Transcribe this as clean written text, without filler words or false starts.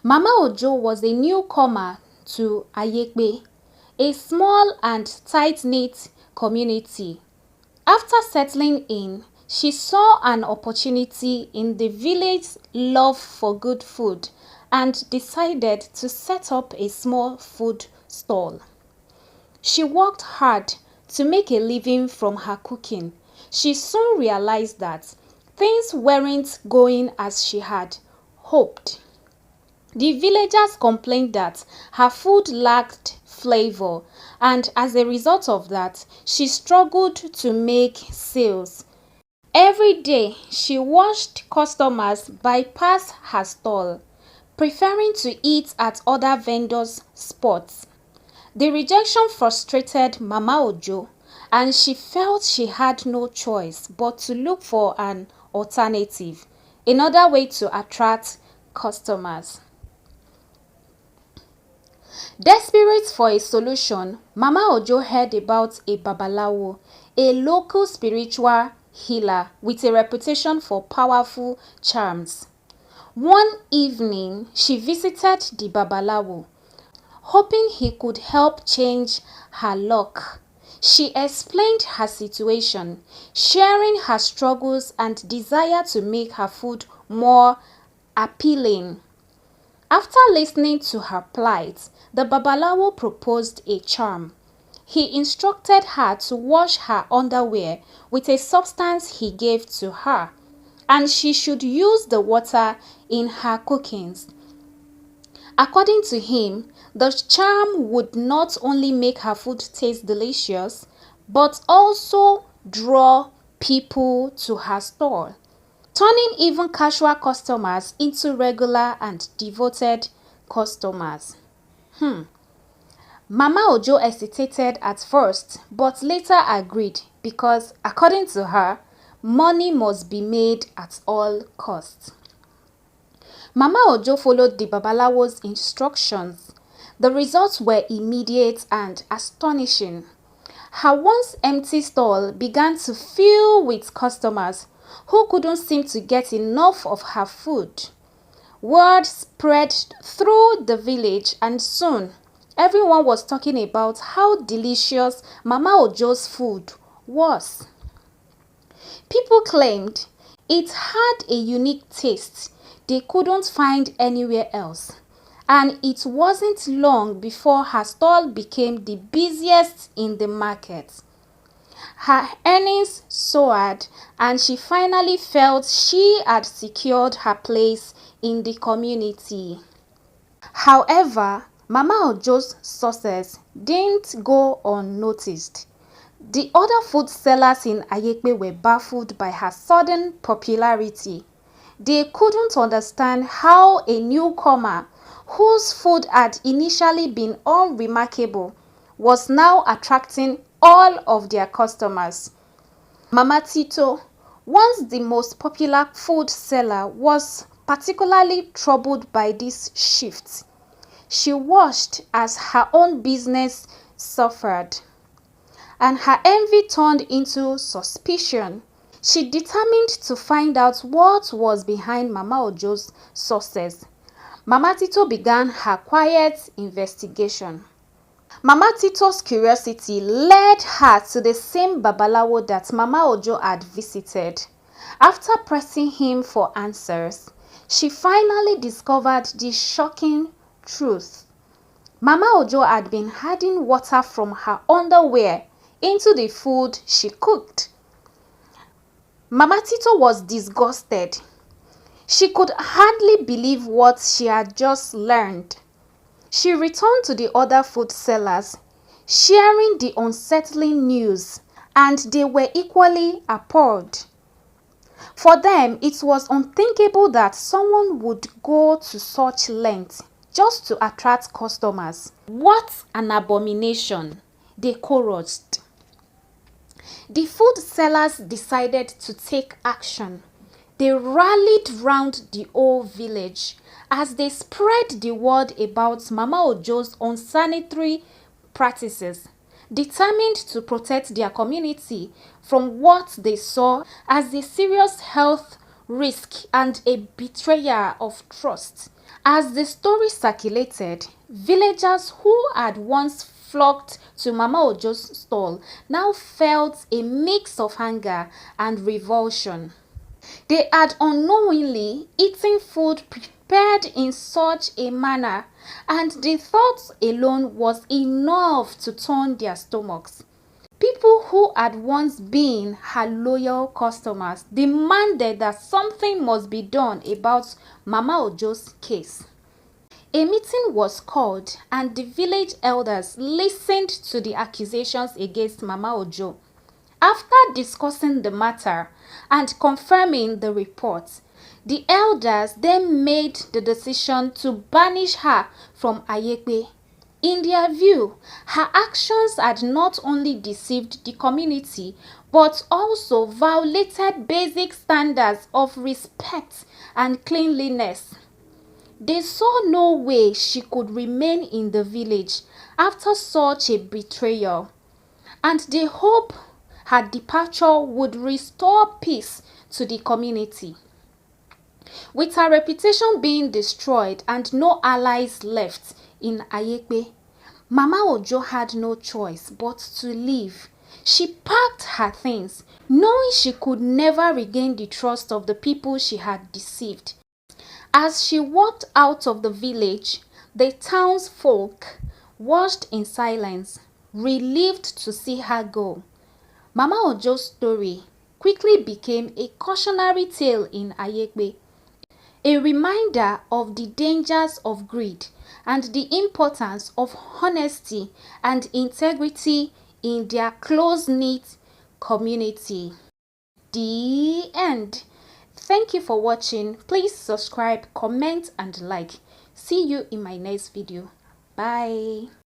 Mama Ojo was a newcomer to Ayekpe, a small and tight-knit community. After settling in, she saw an opportunity in the village's love for good food and decided to set up a small food stall. She worked hard to make a living from her cooking. She soon realized that things weren't going as she had hoped. The villagers complained that her food lacked flavor, and as a result of that, she struggled to make sales. Every day, she watched customers bypass her stall, preferring to eat at other vendors' spots. The rejection frustrated Mama Ojo, and she felt she had no choice but to look for an alternative, another way to attract customers. Desperate for a solution, Mama Ojo heard about a Babalawo, a local spiritual healer with a reputation for powerful charms. One evening, she visited the Babalawo, hoping he could help change her luck. She explained her situation, sharing her struggles and desire to make her food more appealing. After listening to her plight, the Babalawo proposed a charm. He instructed her to wash her underwear with a substance he gave to her, and she should use the water in her cookings. According to him, the charm would not only make her food taste delicious, but also draw people to her store, turning even casual customers into regular and devoted customers. Mama Ojo hesitated at first, but later agreed because, according to her, money must be made at all costs. Mama Ojo followed the Babalawo's instructions. The results were immediate and astonishing. Her once empty stall began to fill with customers who couldn't seem to get enough of her food. Word spread through the village, and soon everyone was talking about how delicious Mama Ojo's food was. People claimed it had a unique taste they couldn't find anywhere else, and it wasn't long before her stall became the busiest in the market. Her earnings soared, and she finally felt she had secured her place in the community. However, Mama Ojo's success didn't go unnoticed. The other food sellers in Ayekpe were baffled by her sudden popularity. They couldn't understand how a newcomer, whose food had initially been unremarkable, was now attracting all of their customers. Mama Tito, once the most popular food seller, was particularly troubled by this shift. She watched as her own business suffered, and her envy turned into suspicion. She determined to find out what was behind Mama Ojo's success. Mama Tito began her quiet investigation. Mama Tito's curiosity led her to the same Babalawo that Mama Ojo had visited. After pressing him for answers, she finally discovered the shocking truth. Mama Ojo had been adding water from her underwear into the food she cooked. Mama Tito was disgusted. She could hardly believe what she had just learned. She returned to the other food sellers, sharing the unsettling news, and they were equally appalled. For them, it was unthinkable that someone would go to such lengths just to attract customers. What an abomination, they chorused. The food sellers decided to take action. They rallied round the whole village as they spread the word about Mama Ojo's unsanitary practices, determined to protect their community from what they saw as a serious health risk and a betrayal of trust. As the story circulated, villagers who had once flocked to Mama Ojo's stall now felt a mix of anger and revulsion. They had unknowingly eaten food prepared in such a manner, and the thought alone was enough to turn their stomachs. People who had once been her loyal customers demanded that something must be done about Mama Ojo's case. A meeting was called and the village elders listened to the accusations against Mama Ojo. After discussing the matter and confirming the report, the elders then made the decision to banish her from Ayekpe. In their view, her actions had not only deceived the community but also violated basic standards of respect and cleanliness. They saw no way she could remain in the village after such a betrayal, and they hoped her departure would restore peace to the community. With her reputation being destroyed and no allies left in Ayekpe, Mama Ojo had no choice but to leave. She packed her things, knowing she could never regain the trust of the people she had deceived. As she walked out of the village, the townsfolk watched in silence, relieved to see her go. Mama Ojo's story quickly became a cautionary tale in Ayekpe, a reminder of the dangers of greed and the importance of honesty and integrity in their close-knit community. The end. Thank you for watching. Please subscribe, comment and like. See you in my next video. Bye.